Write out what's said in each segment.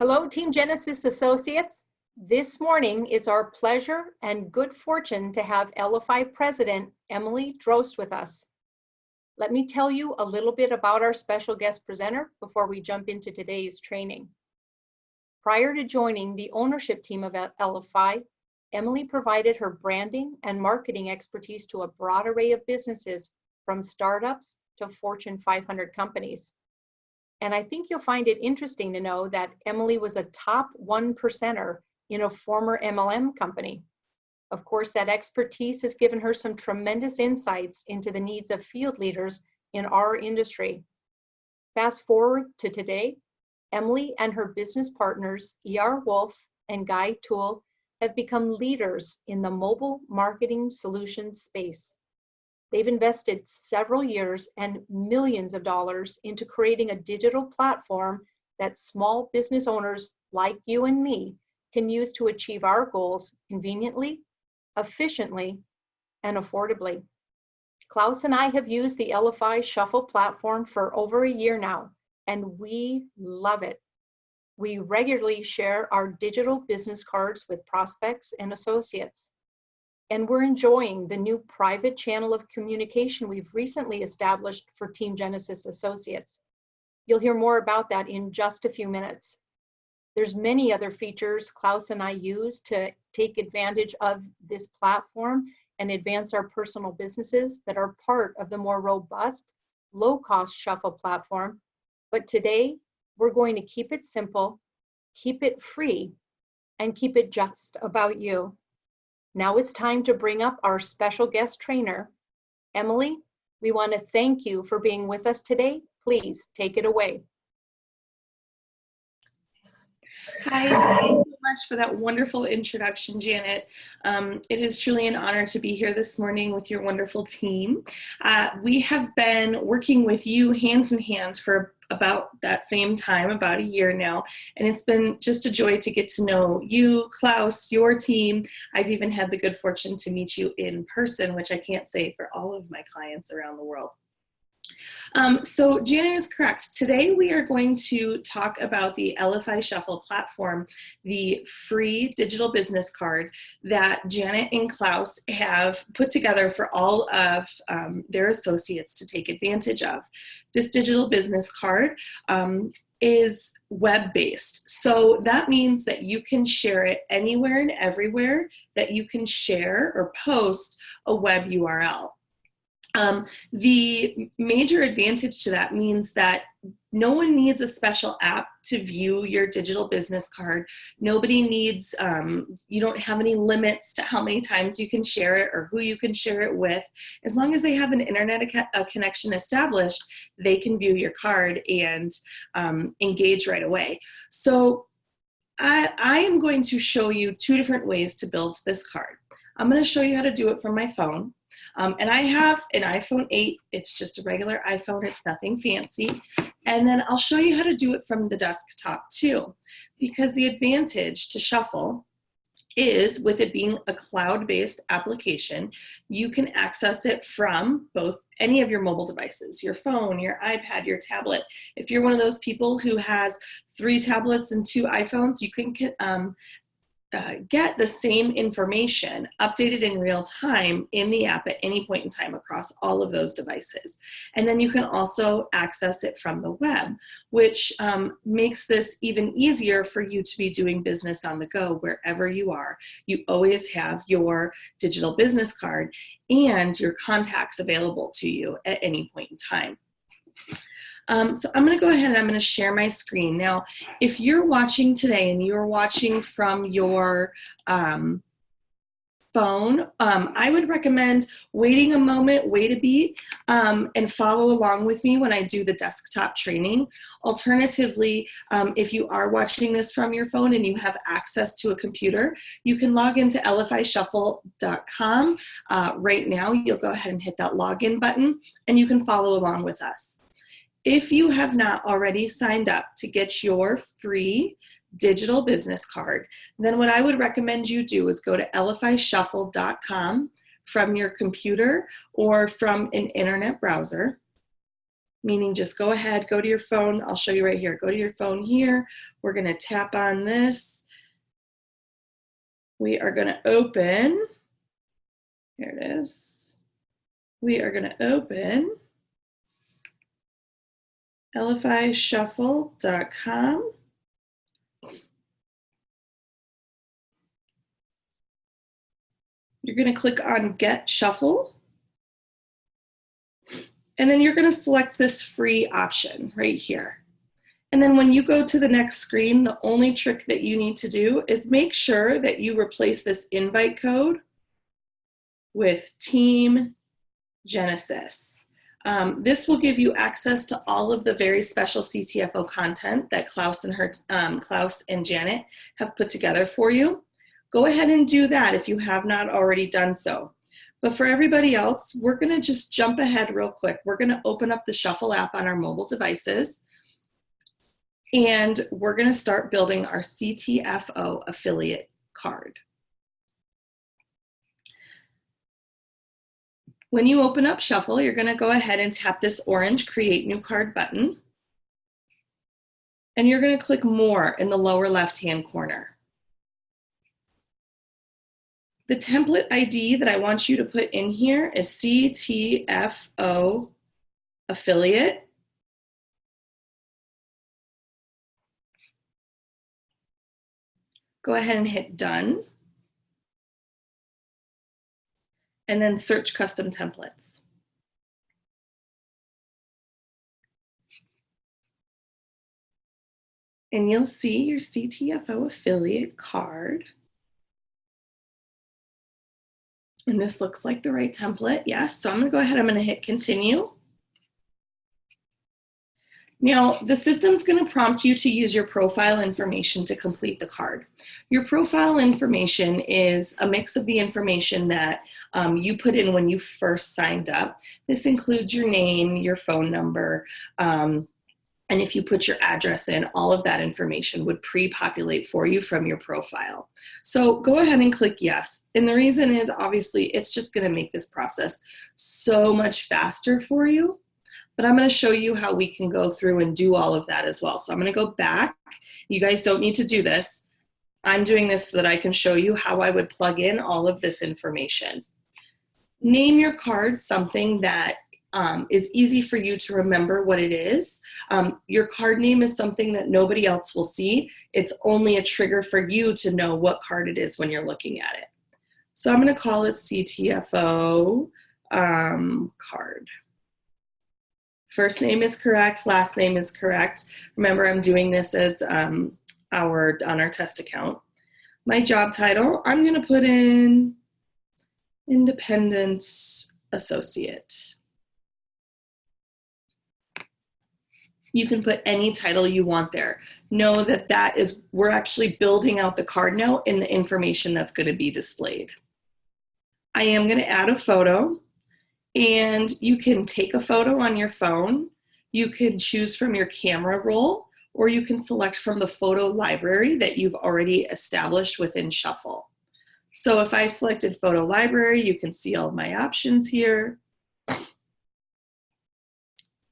Hello, Team Genesis Associates. This morning it's our pleasure and good fortune to have LFI President Emily Drost with us. Let me tell you a little bit about our special guest presenter before we jump into today's training. Prior to joining the ownership team of LFI, Emily provided her branding and marketing expertise to a broad array of businesses, from startups to Fortune 500 companies. And I think you'll find it interesting to know that Emily was a top 1%er in a former MLM company. Of course, that expertise has given her some tremendous insights into the needs of field leaders in our industry. Fast forward to today, Emily and her business partners, E.R. Wolf and Guy Toole, have become leaders in the mobile marketing solutions space. They've invested several years and millions of dollars into creating a digital platform that small business owners like you and me can use to achieve our goals conveniently, efficiently, and affordably. Klaus and I have used the LFI Shuffle platform for over a year now, and we love it. We regularly share our digital business cards with prospects and associates. And we're enjoying the new private channel of communication we've recently established for Team Genesis Associates. You'll hear more about that in just a few minutes. There's many other features Klaus and I use to take advantage of this platform and advance our personal businesses that are part of the more robust, low-cost Shuffle platform. But today, we're going to keep it simple, keep it free, and keep it just about you. Now it's time to bring up our special guest trainer. Emily, we want to thank you for being with us today. Please take it away. Hi, thank you so much for that wonderful introduction, Janet. It is truly an honor to be here this morning with your wonderful team. We have been working with you hand in hand for about that same time, about a year now, and it's been just a joy to get to know you, Klaus, your team. I've even had the good fortune to meet you in person, which I can't say for all of my clients around the world. So Janet is correct. Today we are going to talk about the LFI Shuffle platform, the free digital business card that Janet and Klaus have put together for all of their associates to take advantage of. This digital business card is web-based. So that means that you can share it anywhere and everywhere that you can share or post a web URL. The major advantage to that means that no one needs a special app to view your digital business card. Nobody needs, you don't have any limits to how many times you can share it or who you can share it with. As long as they have an internet connection established, they can view your card and engage right away. So I am going to show you two different ways to build this card. I'm going to show you how to do it from my phone. And I have an iPhone 8. It's just a regular iPhone. It's nothing fancy. And then I'll show you how to do it from the desktop too, because the advantage to Shuffle is, with it being a cloud-based application, you can access it from both any of your mobile devices, your phone, your iPad, your tablet. If you're one of those people who has 3 tablets and 2 iPhones, you can get the same information updated in real time in the app at any point in time across all of those devices. And then you can also access it from the web, which makes this even easier for you to be doing business on the go wherever you are. You always have your digital business card and your contacts available to you at any point in time. So I'm going to go ahead and I'm going to share my screen. Now, if you're watching today and you're watching from your phone, I would recommend waiting a moment, wait a beat, and follow along with me when I do the desktop training. Alternatively, if you are watching this from your phone and you have access to a computer, you can log into lfishuffle.com. Right now, you'll go ahead and hit that login button and you can follow along with us. If you have not already signed up to get your free digital business card, then what I would recommend you do is go to lfishuffle.com from your computer or from an internet browser. meaning just go ahead, go to your phone. I'll show you right here. Go to your phone here. We're going to tap on this. We are going to open. Here it is. We are going to open lfishuffle.com. You're going to click on Get Shuffle. And then you're going to select this free option right here. And then when you go to the next screen, the only trick that you need to do is make sure that you replace this invite code with Team Genesis. This will give you access to all of the very special CTFO content that Klaus and Janet have put together for you. Go ahead and do that if you have not already done so. But for everybody else, we're going to just jump ahead real quick. We're going to open up the Shuffle app on our mobile devices, and we're going to start building our CTFO affiliate card. When you open up Shuffle, you're going to go ahead and tap this orange Create New Card button, and you're going to click More in the lower left-hand corner. The template ID that I want you to put in here is CTFO affiliate. Go ahead and hit Done. And then search custom templates. And you'll see your CTFO affiliate card. And this looks like the right template, yes. So I'm gonna go ahead, I'm gonna hit Continue. Now, the system's gonna prompt you to use your profile information to complete the card. Your profile information is a mix of the information that you put in when you first signed up. This includes your name, your phone number, and if you put your address in, all of that information would pre-populate for you from your profile. So go ahead and click yes. And the reason is obviously it's just gonna make this process so much faster for you. But I'm gonna show you how we can go through and do all of that as well. So I'm gonna go back. You guys don't need to do this. I'm doing this so that I can show you how I would plug in all of this information. Name your card something that is easy for you to remember what it is. Your card name is something that nobody else will see. It's only a trigger for you to know what card it is when you're looking at it. So I'm gonna call it CTFO card. First name is correct, last name is correct. Remember, I'm doing this as on our test account. My job title, I'm gonna put in Independent Associate. You can put any title you want there. Know that we're actually building out the card now in the information that's gonna be displayed. I am gonna add a photo, and you can take a photo on your phone. You can choose from your camera roll, or you can select from the photo library that you've already established within Shuffle. So if I selected photo library, you can see all of my options here.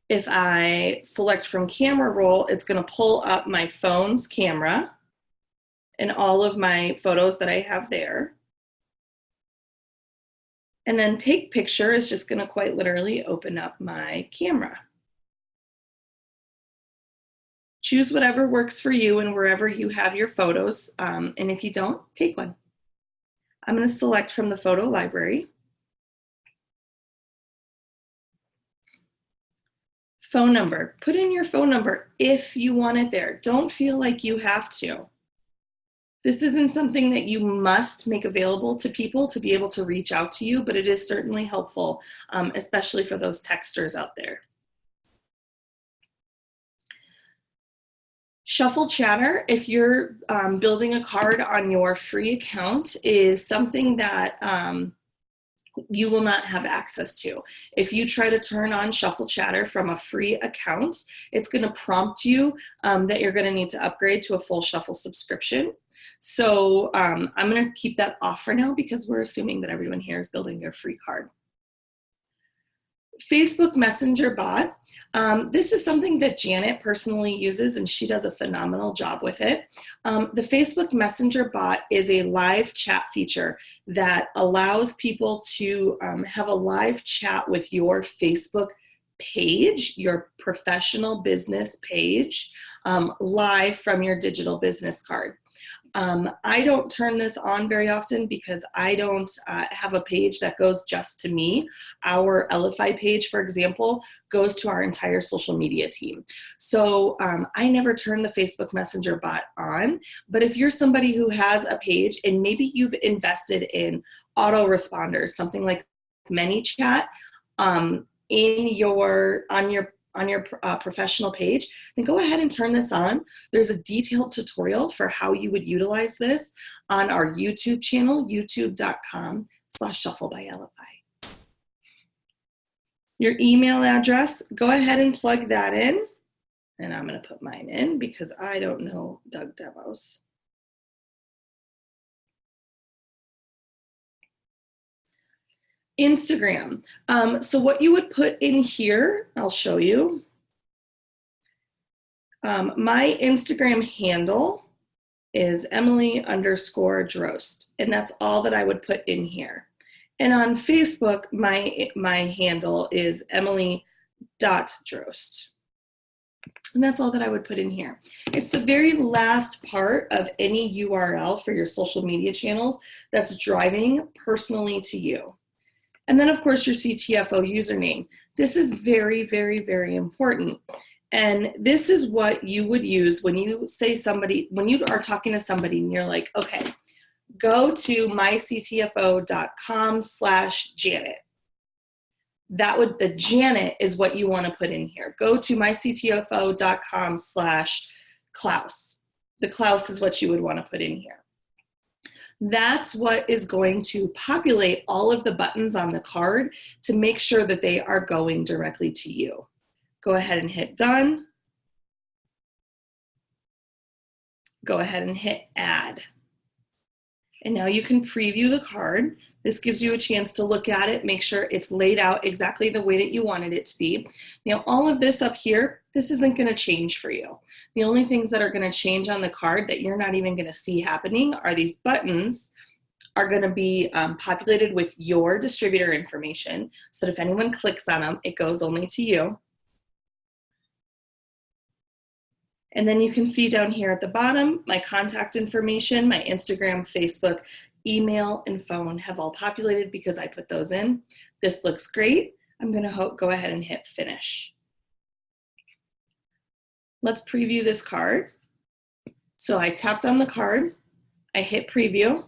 If I select from camera roll, it's gonna pull up my phone's camera and all of my photos that I have there. And then take picture is just gonna quite literally open up my camera. Choose whatever works for you and wherever you have your photos. And if you don't, take one. I'm gonna select from the photo library. Phone number, put in your phone number if you want it there. Don't feel like you have to. This isn't something that you must make available to people to be able to reach out to you, but it is certainly helpful, especially for those texters out there. Shuffle Chatter, if you're building a card on your free account, is something that you will not have access to. If you try to turn on Shuffle Chatter from a free account, it's gonna prompt you that you're gonna need to upgrade to a full Shuffle subscription. So I'm gonna keep that off for now because we're assuming that everyone here is building their free card. Facebook Messenger bot. This is something that Janet personally uses, and she does a phenomenal job with it. The Facebook Messenger bot is a live chat feature that allows people to have a live chat with your Facebook page, your professional business page, live from your digital business card. I don't turn this on very often because I don't have a page that goes just to me. Our LFI page, for example, goes to our entire social media team. So I never turn the Facebook Messenger bot on, but if you're somebody who has a page and maybe you've invested in autoresponders, something like ManyChat, on your professional page, then go ahead and turn this on. There's a detailed tutorial for how you would utilize this on our YouTube channel, youtube.com/shufflebyLFI. Your email address, go ahead and plug that in. And I'm going to put mine in because I don't know Doug Devos. Instagram. So what you would put in here, I'll show you. My Instagram handle is Emily_Drost, and that's all that I would put in here. And on Facebook, my handle is Emily.Drost. And that's all that I would put in here. It's the very last part of any URL for your social media channels that's driving personally to you. And then, of course, your CTFO username. This is very, very, very important. And this is what you would use when you say when you are talking to somebody and you're like, okay, go to myctfo.com/Janet. The Janet is what you want to put in here. Go to myctfo.com/Klaus. The Klaus is what you would want to put in here. That's what is going to populate all of the buttons on the card to make sure that they are going directly to you. Go ahead and hit done. Go ahead and hit add. And now you can preview the card. This gives you a chance to look at it, make sure it's laid out exactly the way that you wanted it to be. Now, all of this up here, this isn't going to change for you. The only things that are going to change on the card that you're not even going to see happening are these buttons are going to be populated with your distributor information, so that if anyone clicks on them, it goes only to you. And then you can see down here at the bottom, my contact information, my Instagram, Facebook, email, and phone have all populated because I put those in. This looks great. I'm going to go ahead and hit finish. Let's preview this card. So I tapped on the card, I hit preview,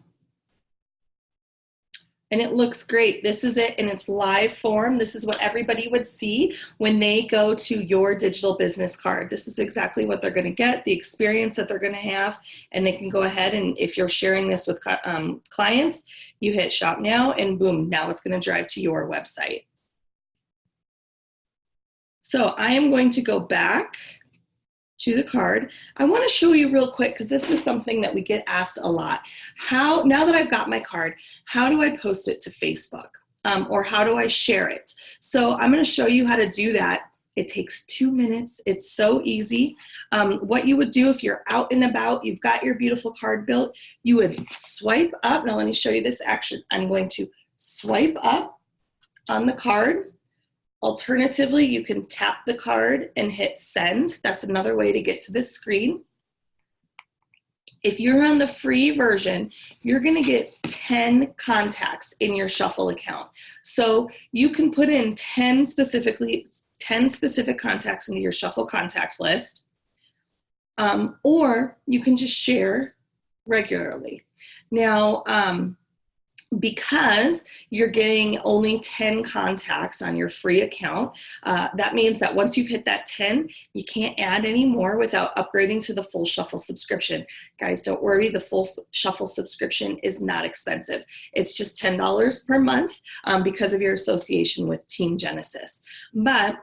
and it looks great. This is it in its live form. This is what everybody would see when they go to your digital business card. This is exactly what they're going to get, the experience that they're going to have, and they can go ahead and if you're sharing this with clients, you hit shop now, and boom, now it's going to drive to your website. So I am going to go back to the card. I want to show you real quick because this is something that we get asked a lot. Now that I've got my card, how do I post it to Facebook? Or how do I share it? So I'm going to show you how to do that. It takes 2 minutes. It's so easy. What you would do if you're out and about, you've got your beautiful card built, you would swipe up. Now let me show you this action. I'm going to swipe up on the card. Alternatively, you can tap the card and hit send. That's another way to get to this screen. If you're on the free version, you're going to get 10 contacts in your Shuffle account. So you can put in 10 specific contacts into your Shuffle contacts list, or you can just share regularly. Now, because you're getting only 10 contacts on your free account, that means that once you've hit that 10, you can't add any more without upgrading to the full Shuffle subscription. Guys, don't worry, the full Shuffle subscription is not expensive. It's just $10 per month because of your association with Team Genesis. But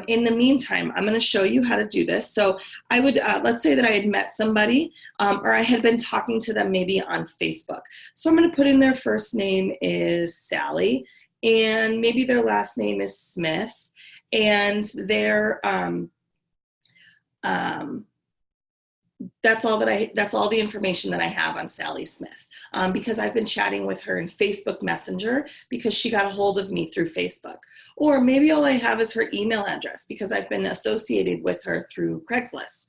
in the meantime, I'm going to show you how to do this. So I would, let's say that I had met somebody or I had been talking to them maybe on Facebook. So I'm going to put in their first name is Sally, and maybe their last name is Smith, and they're that's all the information that I have on Sally Smith, because I've been chatting with her in Facebook Messenger because she got a hold of me through Facebook. Or maybe all I have is her email address because I've been associated with her through Craigslist.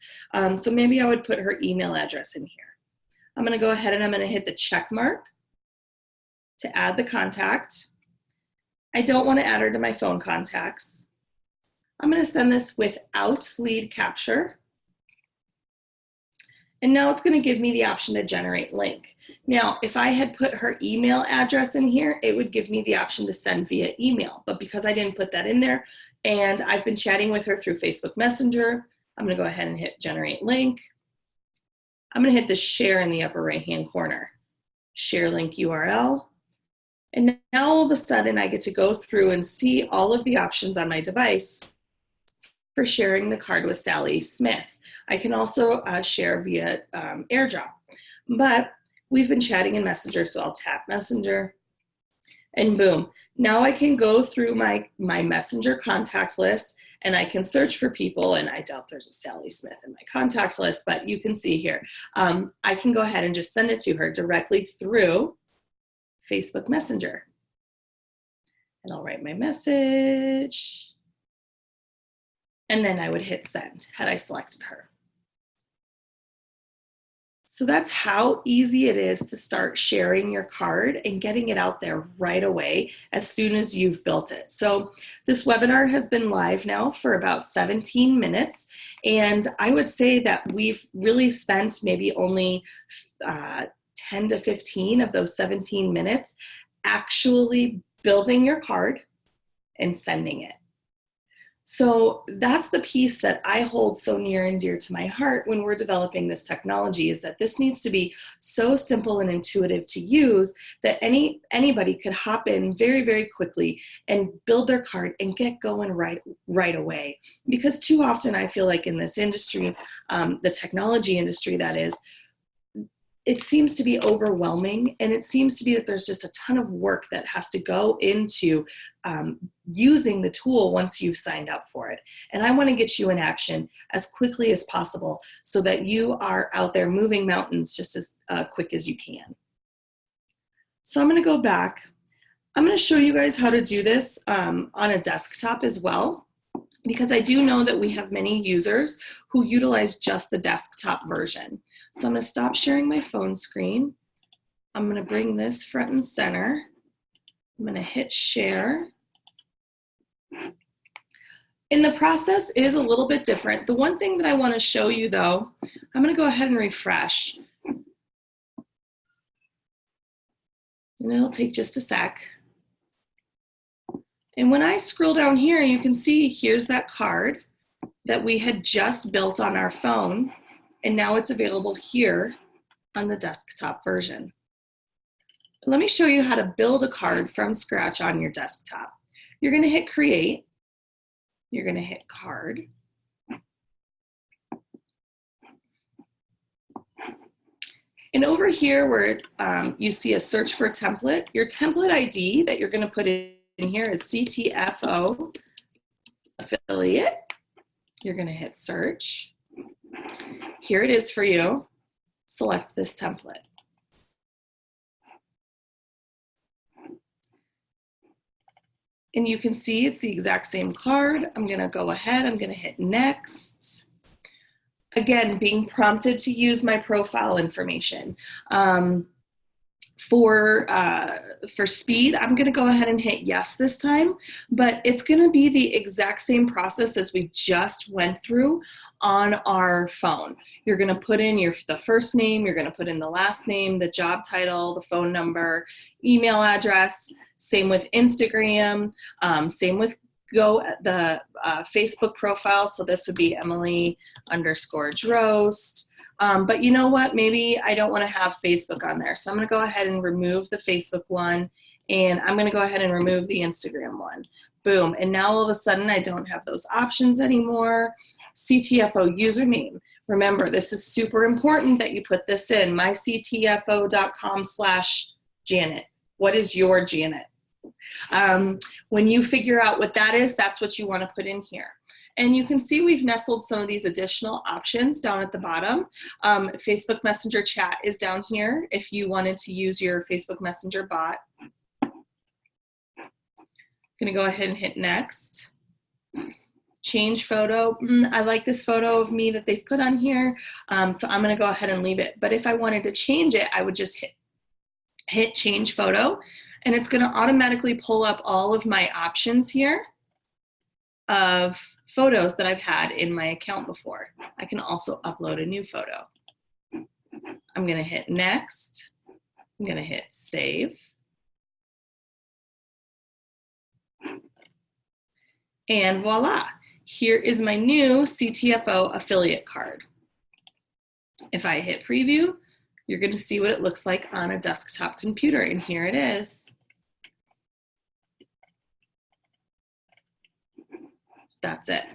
So maybe I would put her email address in here. I'm going to go ahead and I'm going to hit the check mark to add the contact. I don't want to add her to my phone contacts. I'm going to send this without lead capture. And now it's going to give me the option to generate link. Now, if I had put her email address in here, it would give me the option to send via email. But because I didn't put that in there, and I've been chatting with her through Facebook Messenger, I'm going to go ahead and hit generate link. I'm going to hit the share in the upper right-hand corner. Share link URL. And now all of a sudden I get to go through and see all of the options on my device for sharing the card with Sally Smith. I can also share via AirDrop, but we've been chatting in Messenger, so I'll tap Messenger, and boom. Now I can go through my Messenger contact list, and I can search for people, and I doubt there's a Sally Smith in my contact list, but you can see here. I can go ahead and just send it to her directly through Facebook Messenger. And I'll write my message, and then I would hit send had I selected her. So that's how easy it is to start sharing your card and getting it out there right away as soon as you've built it. So this webinar has been live now for about 17 minutes, and I would say that we've really spent maybe only 10 to 15 of those 17 minutes actually building your card and sending it. So that's the piece that I hold so near and dear to my heart when we're developing this technology, is that this needs to be so simple and intuitive to use that anybody could hop in very, very quickly and build their card and get going right away. Because too often I feel like in this industry, the technology industry that is, it seems to be overwhelming, and it seems to be that there's just a ton of work that has to go into using the tool once you've signed up for it. And I want to get you in action as quickly as possible so that you are out there moving mountains just as quick as you can. So I'm going to go back. I'm going to show you guys how to do this on a desktop as well, because I do know that we have many users who utilize just the desktop version. So I'm going to stop sharing my phone screen. I'm going to bring this front and center. I'm going to hit share. And the process is a little bit different. The one thing that I want to show you though, I'm going to go ahead and refresh. And it'll take just a sec. And when I scroll down here, you can see here's that card that we had just built on our phone, and now it's available here on the desktop version. Let me show you how to build a card from scratch on your desktop. You're going to hit create. You're going to hit card. And over here where you see a search for template, your template ID that you're going to put in here is CTFO affiliate. You're going to hit search. Here it is for you. Select this template. And you can see it's the exact same card. I'm going to go ahead. I'm going to hit next. Again, being prompted to use my profile information. For speed, I'm going to go ahead and hit yes this time, but it's going to be the exact same process as we just went through on our phone. You're going to put in the first name, you're going to put in the last name, the job title, the phone number, email address. Same with Instagram, same with the Facebook profile. So this would be Emily_Drost. But you know what? Maybe I don't want to have Facebook on there. So I'm going to go ahead and remove the Facebook one, and I'm going to go ahead and remove the Instagram one. Boom. And now all of a sudden I don't have those options anymore. CTFO username. Remember, this is super important that you put this in, myctfo.com/Janet. What is your Janet? When you figure out what that is, that's what you want to put in here. And you can see we've nestled some of these additional options down at the bottom. Facebook Messenger chat is down here if you wanted to use your Facebook Messenger bot. I'm going to go ahead and hit next. Change photo. I like this photo of me that they've put on here, so I'm going to go ahead and leave it. But if I wanted to change it, I would just hit change photo, and it's going to automatically pull up all of my options here of photos that I've had in my account before. I can also upload a new photo. I'm going to hit next. I'm going to hit save. And voila, here is my new CTFO affiliate card. If I hit preview, you're going to see what it looks like on a desktop computer, and here it is. That's it.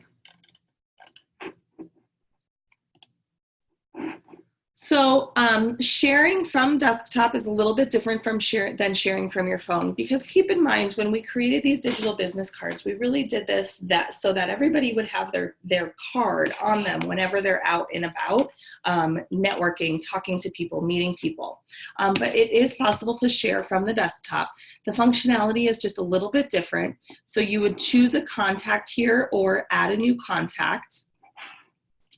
So sharing from desktop is a little bit different from than sharing from your phone, because keep in mind, when we created these digital business cards, we really did this so that everybody would have their card on them whenever they're out and about, networking, talking to people, meeting people. But it is possible to share from the desktop. The functionality is just a little bit different. So you would choose a contact here or add a new contact,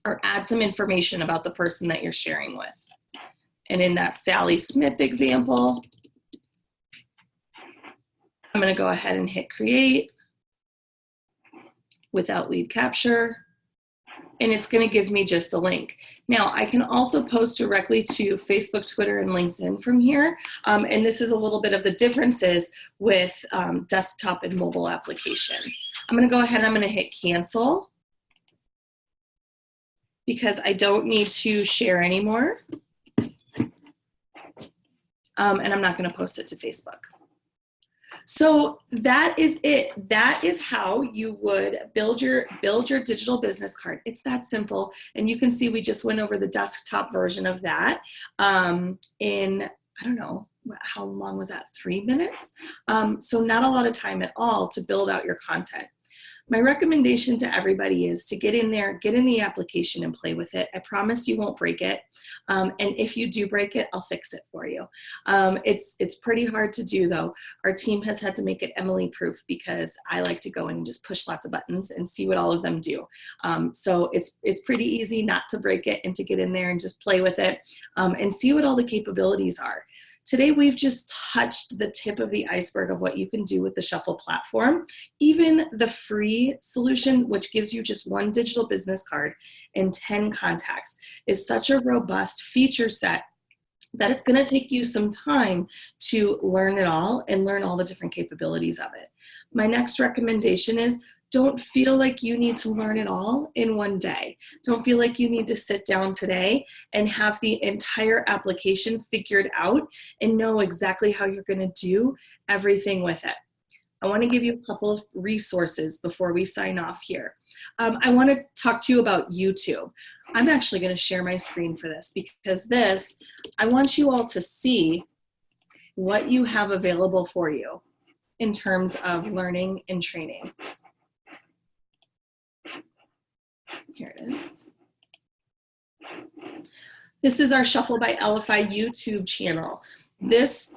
or add some information about the person that you're sharing with. And in that Sally Smith example, I'm going to go ahead and hit create without lead capture, and it's going to give me just a link. Now, I can also post directly to Facebook, Twitter, and LinkedIn from here, and this is a little bit of the differences with desktop and mobile application. I'm going to go ahead and I'm going to hit cancel, because I don't need to share anymore. And I'm not going to post it to Facebook. So that is it. That is how you would build your digital business card. It's that simple. And you can see we just went over the desktop version of that in, I don't know, how long was that? 3 minutes? So not a lot of time at all to build out your content. My recommendation to everybody is to get in there, get in the application and play with it. I promise you won't break it. And if you do break it, I'll fix it for you. It's pretty hard to do though. Our team has had to make it Emily proof, because I like to go in and just push lots of buttons and see what all of them do. So it's pretty easy not to break it and to get in there and just play with it and see what all the capabilities are. Today, we've just touched the tip of the iceberg of what you can do with the Shuffle platform. Even the free solution, which gives you just one digital business card and 10 contacts, is such a robust feature set that it's going to take you some time to learn it all and learn all the different capabilities of it. My next recommendation is, don't feel like you need to learn it all in one day. Don't feel like you need to sit down today and have the entire application figured out and know exactly how you're going to do everything with it. I want to give you a couple of resources before we sign off here. I want to talk to you about YouTube. I'm actually going to share my screen for this, because I want you all to see what you have available for you in terms of learning and training. Here it is. This is our Shuffle by LFI YouTube channel. This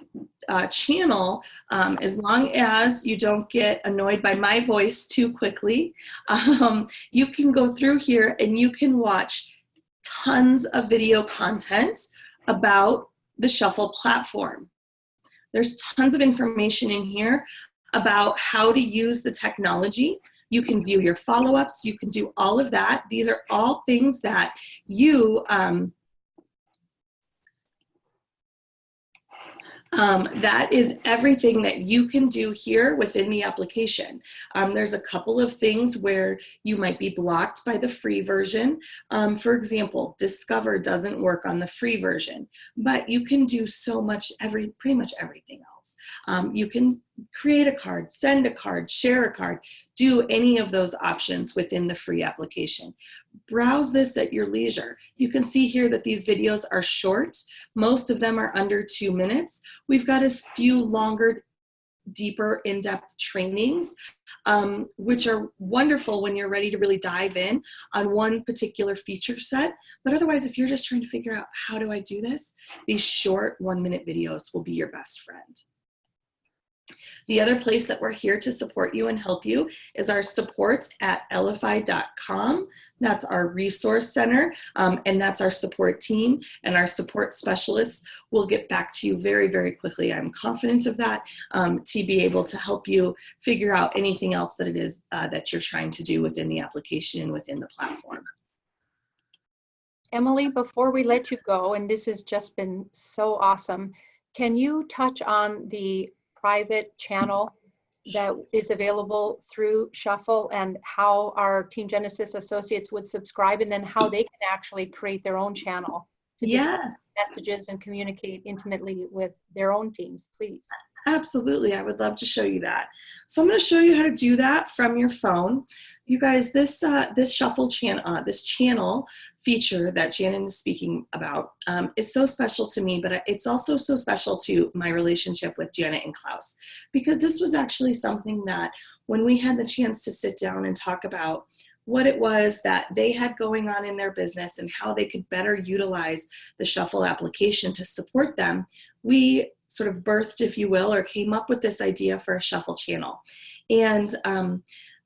channel, as long as you don't get annoyed by my voice too quickly, you can go through here and you can watch tons of video content about the Shuffle platform. There's tons of information in here about how to use the technology. You can view your follow-ups. You can do all of that. These are all things that you, that is everything that you can do here within the application. There's a couple of things where you might be blocked by the free version. For example, Discover doesn't work on the free version, but you can do so much, pretty much everything else. You can create a card, send a card, share a card, do any of those options within the free application. Browse this at your leisure. You can see here that these videos are short. Most of them are under 2 minutes. We've got a few longer deeper, in-depth trainings, which are wonderful when you're ready to really dive in on one particular feature set. But otherwise, if you're just trying to figure out how do I do this, these short 1-minute videos will be your best friend. The other place that we're here to support you and help you is our support at elify.com. That's our resource center, and that's our support team, and our support specialists will get back to you very, very quickly. I'm confident of that, to be able to help you figure out anything else that it is that you're trying to do within the application and within the platform. Emily, before we let you go, and this has just been so awesome, can you touch on the private channel that is available through Shuffle and how our Team Genesis associates would subscribe, and then how they can actually create their own channel to discuss messages and communicate intimately with their own teams, please? Absolutely, I would love to show you that. So I'm going to show you how to do that from your phone. You guys, this Shuffle channel, this channel feature that Janet is speaking about is so special to me, but it's also so special to my relationship with Janet and Klaus, because this was actually something that when we had the chance to sit down and talk about what it was that they had going on in their business and how they could better utilize the Shuffle application to support them, we sort of birthed, if you will, or came up with this idea for a Shuffle channel. And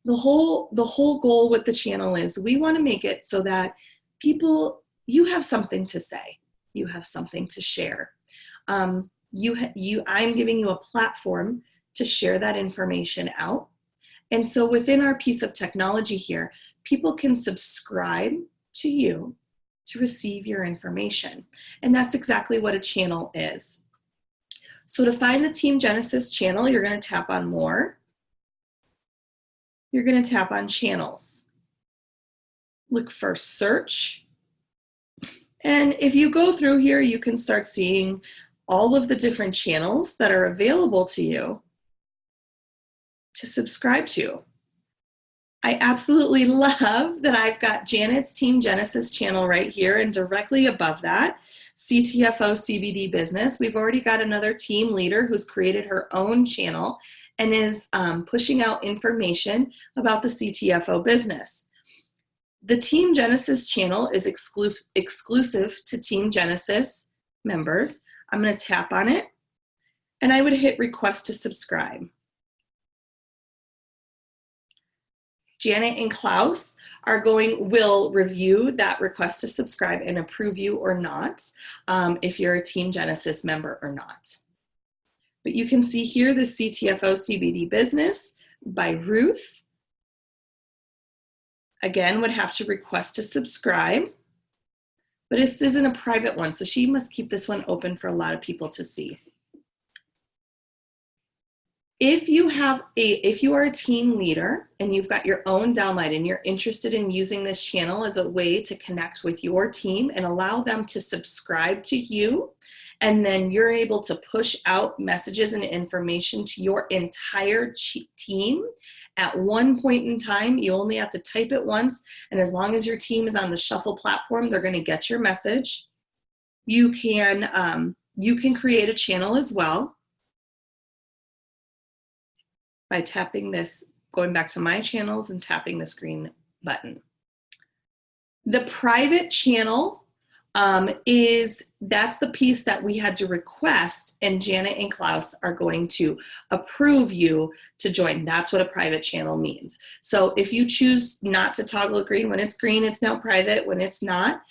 the whole goal with the channel is we want to make it so that people, you have something to say, you have something to share. I'm giving you a platform to share that information out. And so within our piece of technology here, people can subscribe to you to receive your information. And that's exactly what a channel is. So to find the Team Genesis channel, you're going to tap on More. You're going to tap on Channels. Look for Search. And if you go through here, you can start seeing all of the different channels that are available to you to subscribe to. I absolutely love that I've got Janet's Team Genesis channel right here, and directly above that, CTFO CBD Business. We've already got another team leader who's created her own channel and is pushing out information about the CTFO business. The Team Genesis channel is exclusive to Team Genesis members. I'm going to tap on it, and I would hit Request to Subscribe. Janet and Klaus will review that request to subscribe and approve you or not, if you're a Team Genesis member or not. But you can see here the CTFO CBD Business by Ruth. Again, would have to request to subscribe, but this isn't a private one, so she must keep this one open for a lot of people to see. If you are a team leader and you've got your own downline and you're interested in using this channel as a way to connect with your team and allow them to subscribe to you, and then you're able to push out messages and information to your entire team at one point in time, you only have to type it once, and as long as your team is on the Shuffle platform, they're going to get your message. You can create a channel as well by tapping this, going back to My Channels and tapping this green button. The private channel that's the piece that we had to request, and Janet and Klaus are going to approve you to join. That's what a private channel means. So if you choose not to toggle it green, when it's green, it's now private. When it's not,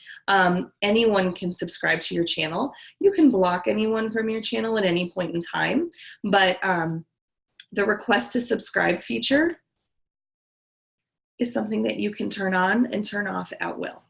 anyone can subscribe to your channel. You can block anyone from your channel at any point in time, but the request to subscribe feature is something that you can turn on and turn off at will.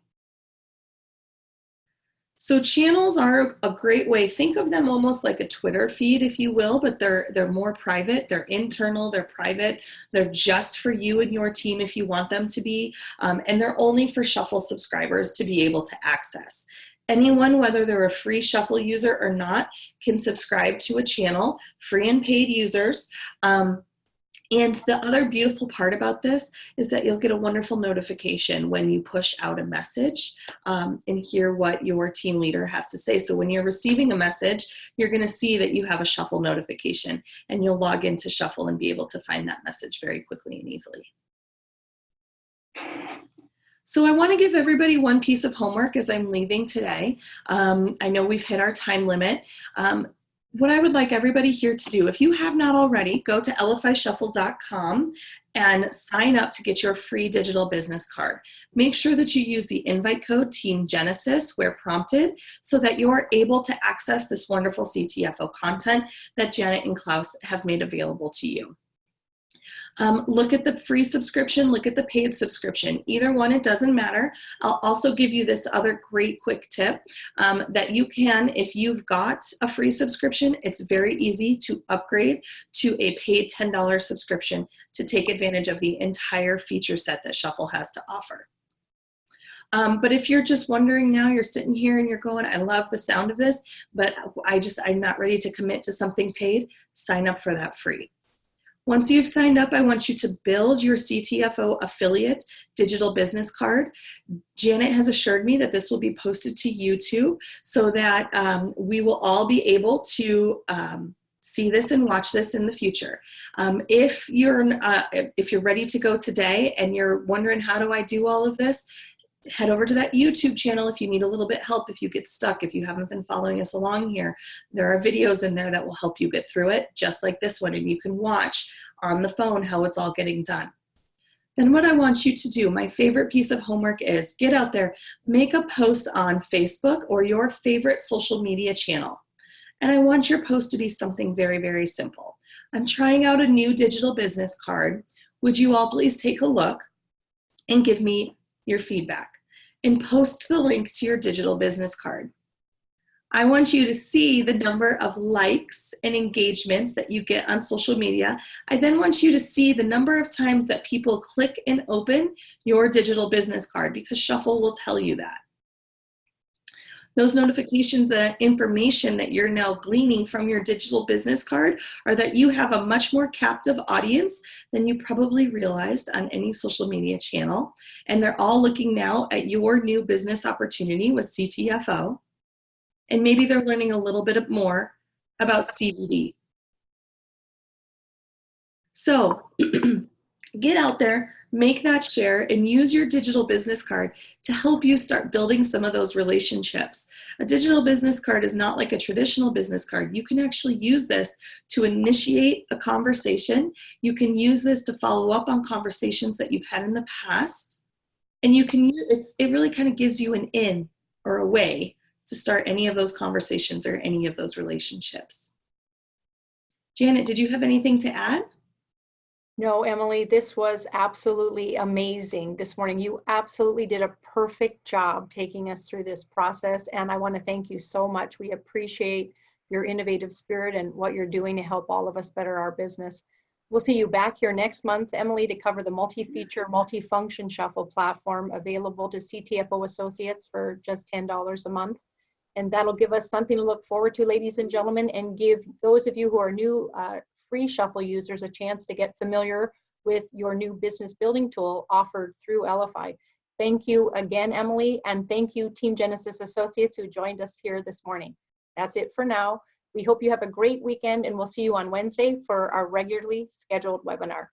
So channels are a great way. Think of them almost like a Twitter feed, if you will, but they're more private, they're internal, they're private, they're just for you and your team if you want them to be, and they're only for Shuffle subscribers to be able to access. Anyone, whether they're a free Shuffle user or not, can subscribe to a channel, free and paid users. And the other beautiful part about this is that you'll get a wonderful notification when you push out a message and hear what your team leader has to say. So when you're receiving a message, you're going to see that you have a Shuffle notification, and you'll log into Shuffle and be able to find that message very quickly and easily. So I want to give everybody one piece of homework as I'm leaving today. I know we've hit our time limit. What I would like everybody here to do, if you have not already, go to lfishuffle.com and sign up to get your free digital business card. Make sure that you use the invite code Team Genesis where prompted so that you're able to access this wonderful CTFO content that Janet and Klaus have made available to you. Look at the free subscription, look at the paid subscription. Either one, it doesn't matter. I'll also give you this other great quick tip that you can, if you've got a free subscription, it's very easy to upgrade to a paid $10 subscription to take advantage of the entire feature set that Shuffle has to offer. But if you're just wondering now, you're sitting here and you're going, I love the sound of this, but I'm not ready to commit to something paid, sign up for that free. Once you've signed up, I want you to build your CTFO affiliate digital business card. Janet has assured me that this will be posted to YouTube so that we will all be able to see this and watch this in the future. If you're ready to go today and you're wondering, how do I do all of this? Head over to that YouTube channel if you need a little bit help, if you get stuck, if you haven't been following us along here. There are videos in there that will help you get through it, just like this one, and you can watch on the phone how it's all getting done. Then what I want you to do, my favorite piece of homework is get out there, make a post on Facebook or your favorite social media channel. And I want your post to be something very, very simple. I'm trying out a new digital business card. Would you all please take a look and give me your feedback and post the link to your digital business card. I want you to see the number of likes and engagements that you get on social media. I then want you to see the number of times that people click and open your digital business card, because Shuffle will tell you that. Those notifications, the information that you're now gleaning from your digital business card are that you have a much more captive audience than you probably realized on any social media channel. And they're all looking now at your new business opportunity with CTFO. And maybe they're learning a little bit more about CBD. So get out there, make that share, and use your digital business card to help you start building some of those relationships. A digital business card is not like a traditional business card. You can actually use this to initiate a conversation. You can use this to follow up on conversations that you've had in the past. And you can use it really kind of gives you an in or a way to start any of those conversations or any of those relationships. Janet, did you have anything to add? No, Emily, this was absolutely amazing this morning. You absolutely did a perfect job taking us through this process, and I want to thank you so much. We appreciate your innovative spirit and what you're doing to help all of us better our business. We'll see you back here next month, Emily, to cover the multi-feature, multi-function Shuffle platform available to CTFO associates for just $10 a month. And that'll give us something to look forward to, ladies and gentlemen, and give those of you who are new free Shuffle users a chance to get familiar with your new business building tool offered through LFI. Thank you again, Emily, and thank you, Team Genesis Associates, who joined us here this morning. That's it for now. We hope you have a great weekend, and we'll see you on Wednesday for our regularly scheduled webinar.